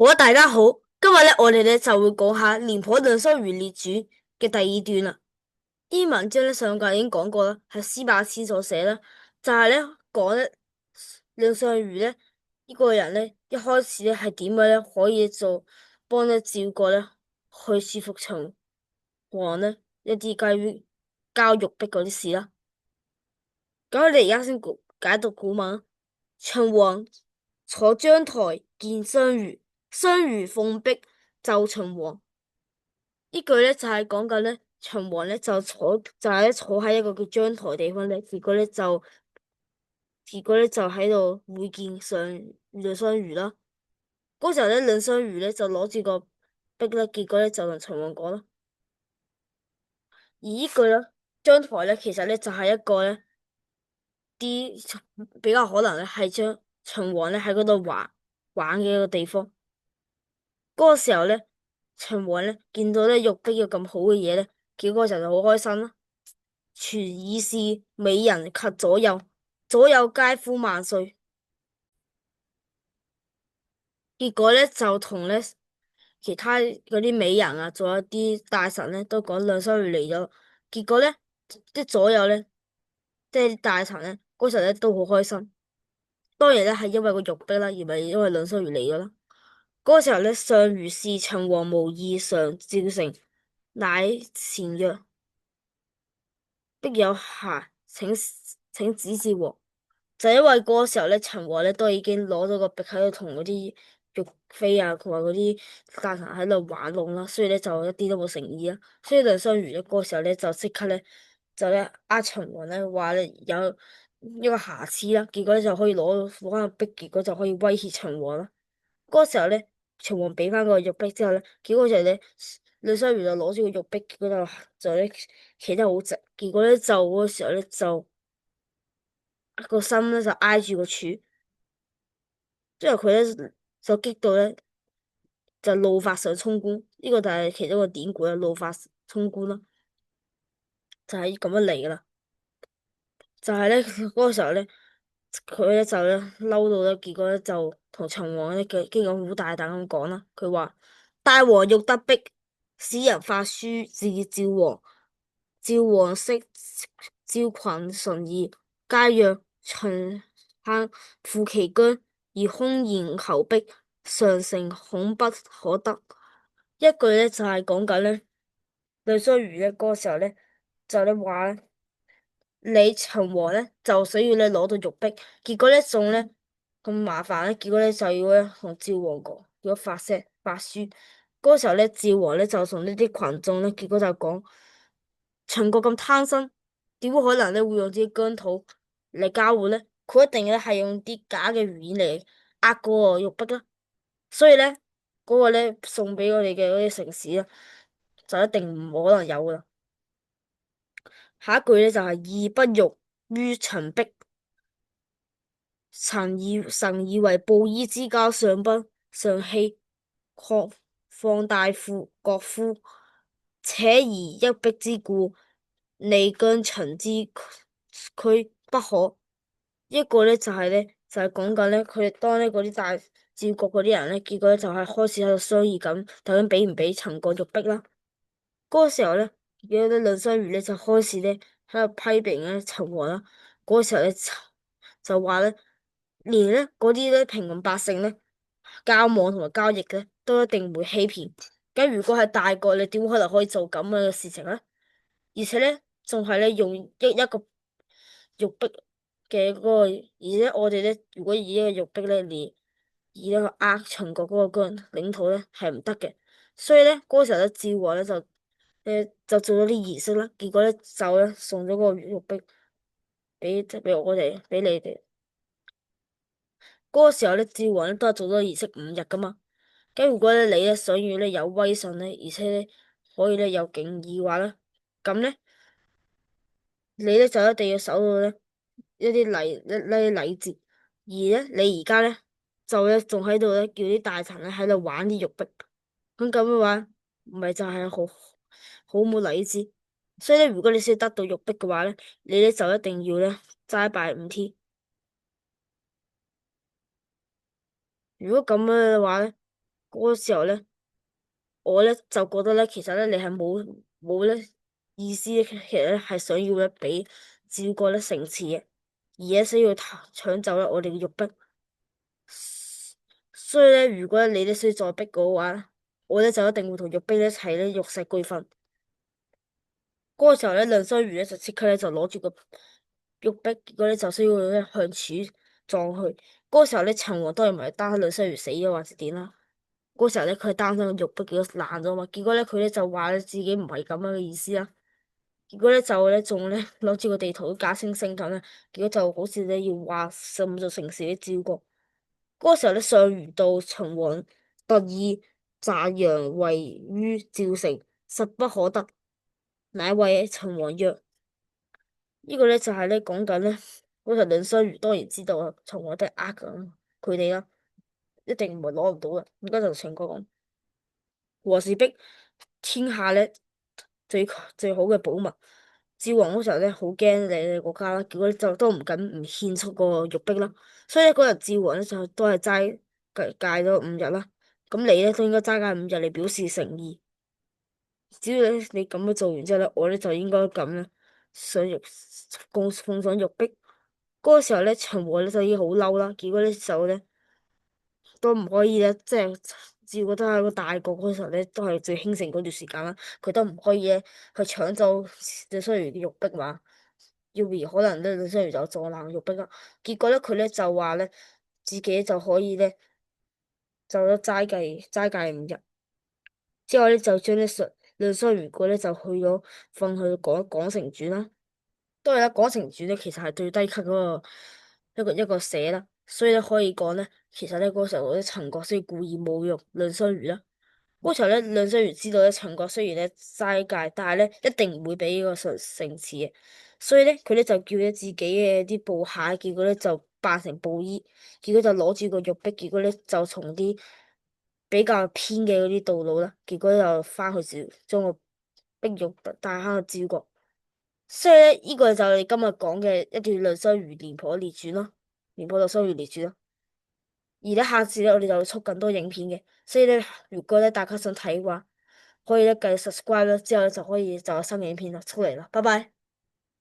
好啊，大家好，今日我哋就會講下廉頗藺相如列傳嘅第二段啦。呢文章上屆已經講過啦，係司馬遷所寫啦，就係講藺相如呢個人一開始係點嘅可以做幫趙國去說服秦王一啲關於交玉璧嗰啲事啦。咁我哋而家先解讀古文。秦王坐章台見相如，相如奉璧奏秦王。呢句就係講緊秦王坐喺一個叫章台地方結果就喺度會見藺相如啦。嗰時候藺相如就攞住個璧啦，結果就同秦王講啦。而呢句章台其實就係一個啲比較可能係將秦王喺嗰度玩嘅一個地方。嗰個時候秦王見到玉璧有咁好嘅嘢結果就好開心啦。傳以是美人及左右，左右皆呼萬歲。結果就同其他嗰啲美人啊，仲有啲大臣都講藺相如嚟咗。結果啲左右即係啲大臣嗰時候都好開心。當然係因為個玉璧啦，而唔係因為藺相如嚟咗啦。嗰個時候相如是秦王無異常召成，乃前曰：璧有瑕，請指示王。就因為嗰個時候秦王都已經攞咗個璧喺度同嗰啲玉妃啊，同埋嗰啲大臣喺度玩弄啦，所以就一啲都冇誠意啦。所以藺相如嗰個時候就即刻就呃秦王話有一個瑕疵啦，結果就可以攞翻個璧，結果就可以威脅秦王啦。嗰個時候秦王俾翻個玉璧之後結果就藺相如就攞住個玉璧，結果就企得好直，結果就嗰個時候就個心就挨住個柱，之後佢就激到就怒髮上衝冠，呢個就係其中一個典故啦，怒髮衝冠啦，就係咁樣嚟噶啦。就係嗰個時候佢就嬲到結果就同秦王佢經過好大膽咁講啦。佢話大王欲得璧，使人發書致趙王。趙王悉趙群臣議，皆曰秦漢負其疆，而空言求璧，常誠恐不可得。一句就係講緊藺相如嗰個時候就話你秦王就想要你攞到玉璧，結果仲咁麻煩結果就要同趙王講，如果發書。嗰個時候趙王就同呢啲群眾結果就講秦國咁貪心，點可能會用自己疆土嚟交換呢？佢一定係用啲假嘅語言嚟呃嗰個玉璧啦。所以嗰個送俾我哋嘅嗰啲城市就一定唔可能有噶啦。下一句就係義不容於秦璧，臣以為布衣之交，上賓上器，況大夫國夫，且宜一璧之故，利疆秦之區不可。一個就係講緊佢哋當嗰啲大趙國嗰啲人結果就係開始喺度商議緊，究竟俾唔俾秦國玉璧啦。嗰個時候有啲藺相如就開始喺度批評秦王啦。嗰個時候就話連嗰啲平民百姓交往同埋交易都一定會欺騙。咁如果係大國，你點可能可以做咁樣嘅事情呢？而且仲係用一個玉璧嘅嗰個，而且我哋如果以呢個玉璧以呢個呃秦國嗰個領土係唔得嘅。所以嗰個時候趙王就做咗啲儀式啦，結果就送咗個玉璧俾我哋，俾你哋。嗰個時候趙王都係做咗儀式5日噶嘛。咁如果你想要有威信而且可以有敬意嘅話咁你就一定要守到一啲禮節。而你而家就仲喺度叫啲大臣喺度玩啲玉璧，咁嘅話唔係就係好冇禮節。所以如果你想要得到玉璧嘅話你就一定要齋拜5天。如果咁樣嘅話嗰個時候咧，我咧就覺得咧，其實咧你係冇咧意思，其實咧係想要咧俾趙國咧城池嘅，而且需要搶走咧我哋嘅玉璧。所以咧，如果你哋需要再逼嘅話，我咧就一定會同玉璧一齊咧玉石俱焚。嗰個時候咧，藺相如咧就即刻咧就攞住個玉璧，結果咧就需要咧向柱撞去。嗰個時候咧，陳王當然唔係擔心藺相如死咗或者點啦。嗰個時候咧，佢係擔心個玉璧結果爛咗嘛。結果咧，佢咧就話咧自己唔係咁樣嘅意思啦。結果咧就咧仲咧攞住個地圖假惺惺咁咧，結果就好似咧要話滲咗城市嘅趙國。嗰個時候咧，相如到秦王特意詐陽位於趙城，實不可得，乃謂秦王曰：呢個咧就係咧講緊咧，嗰時藺相如當然知道啊，秦王都係呃緊佢哋啦，一定唔係攞唔到嘅。而家就秦國講，和氏璧天下咧最最好嘅寶物。趙王嗰時候咧好驚你哋國家啦，結果就都唔敢唔獻出個玉璧啦。所以咧嗰日趙王咧就都係齋戒咗5日啦。咁你咧都應該齋戒5日嚟表示誠意。只要你咁樣做完之後咧，我咧就應該咁咧上玉奉上玉璧。嗰個時候咧，秦王咧就已經好嬲啦。結果咧就咧都唔可以咧，即係趙國都係個大國嗰時候咧，都係最興盛嗰段時間啦。佢都唔可以咧去搶走藺相如嘅玉璧嘛，要不然可能咧藺相如就撞爛玉璧啦。結果咧佢咧就話咧自己就可以咧就咗齋戒5日。之後咧就將啲藺相如個咧就去咗瞓去廣城住啦。當然啦，廣城住咧其實係最低級嗰個一個社啦，所以咧可以講咧，其實咧嗰時候啲陳國先故意侮辱藺相如啦。嗰時候咧藺相如知道咧陳國雖然咧齋戒，但係咧一定唔會俾呢個城池嘅，所以咧佢咧就叫咗自己嘅啲部下，結果咧就扮成布衣，結果就攞住個玉璧，結果咧就從啲比較偏嘅嗰啲道路啦，結果就翻去將個碧玉帶翻去趙國。所以咧，呢個就係你今日講嘅一段藺相如廉頗列傳咯，廉頗藺相如列傳咯。而咧下次咧，我哋就會出更多影片嘅，所以咧，如果咧大家想睇嘅話，可以咧繼續 subscribe 啦，之後咧就可以就有新影片啦出嚟啦，拜拜。